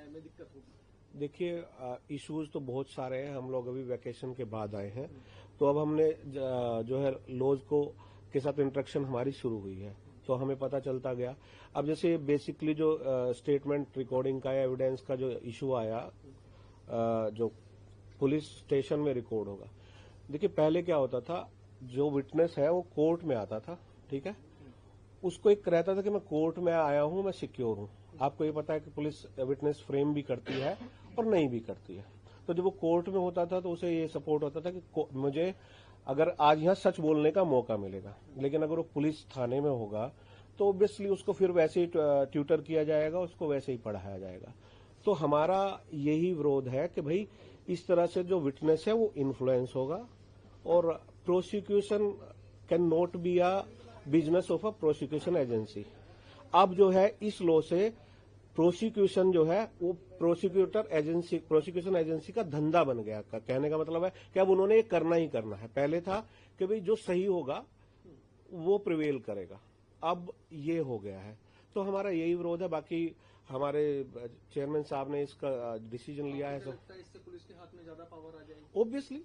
में दिक्कत होगी? देखिए, इश्यूज तो बहुत सारे हैं। हम लोग अभी वैकेशन के बाद आए हैं, तो अब हमने जो है लॉज को के साथ इंटरेक्शन हमारी शुरू हुई है, तो हमें पता चलता गया। अब जैसे बेसिकली जो स्टेटमेंट रिकॉर्डिंग का या एविडेंस का जो इशू आया, जो पुलिस स्टेशन में रिकॉर्ड होगा। देखिए, पहले क्या होता था, जो विटनेस है वो कोर्ट में आता था, ठीक है, उसको एक रहता था कि मैं कोर्ट में आया हूं, मैं सिक्योर हूं। आपको ये पता है कि पुलिस विटनेस फ्रेम भी करती है और नहीं भी करती है। तो जब वो कोर्ट में होता था तो उसे ये सपोर्ट होता था कि मुझे अगर आज यहां सच बोलने का मौका मिलेगा, लेकिन अगर वो पुलिस थाने में होगा तो ऑब्वियसली उसको फिर वैसे ही ट्यूटर किया जाएगा, उसको वैसे ही पढ़ाया जाएगा। तो हमारा यही विरोध है कि भाई इस तरह से जो विटनेस है वो इन्फ्लुएंस होगा, और prosecution can not be a business of a prosecution agency. अब जो है इस लॉ से प्रोसिक्यूशन जो है वो प्रोसिक्यूशन एजेंसी का धंधा बन गया। कहने का मतलब है कि अब उन्होंने ये करना ही करना है। पहले था कि भाई जो सही होगा वो प्रिवेल करेगा, अब ये हो गया है। तो हमारा यही विरोध है। बाकी हमारे चेयरमैन साहब ने इसका डिसीजन लिया है। लगता है इससे पुलिस के हाथ में ज्यादा पावर आ जाएगी? ऑब्वियसली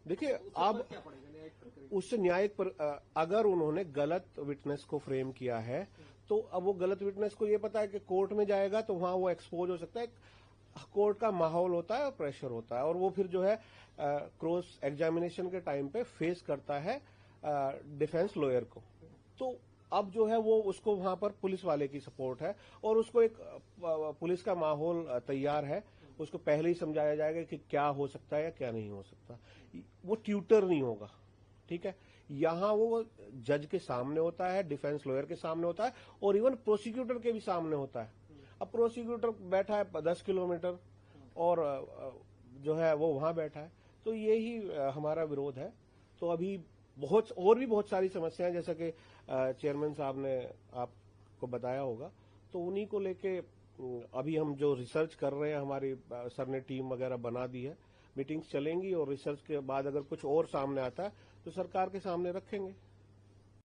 देखिए, अब क्या पड़ेगा न्यायिक प्रक्रिया? उससे न्यायिक पर अगर उन्होंने गलत विटनेस को फ्रेम किया है तो अब वो गलत विटनेस को ये पता है कि कोर्ट में जाएगा तो वहां वो एक्सपोज हो सकता है। कोर्ट का माहौल होता है और प्रेशर होता है, और वो फिर जो है क्रॉस एग्जामिनेशन के टाइम पे फेस करता है डिफेंस लॉयर को। तो अब जो है वो उसको वहां पर पुलिस वाले की सपोर्ट है, और उसको एक पुलिस का माहौल तैयार है। उसको पहले ही समझाया जाएगा कि क्या हो सकता है या क्या नहीं हो सकता। वो ट्यूटर नहीं होगा, ठीक है। यहां वो जज के सामने होता है, डिफेंस लॉयर के सामने होता है, और इवन प्रोसिक्यूटर के भी सामने होता है। अब प्रोसिक्यूटर बैठा है 10 किलोमीटर और जो है वो वहां बैठा है। तो यही हमारा विरोध है। तो अभी बहुत सारी समस्याएं, जैसा कि चेयरमैन साहब ने आपको बताया होगा, तो उन्हीं को लेके अभी हम जो रिसर्च कर रहे हैं, हमारी सर ने टीम वगैरह बना दी है, मीटिंग्स चलेंगी, और रिसर्च के बाद अगर कुछ और सामने आता है तो सरकार के सामने रखेंगे।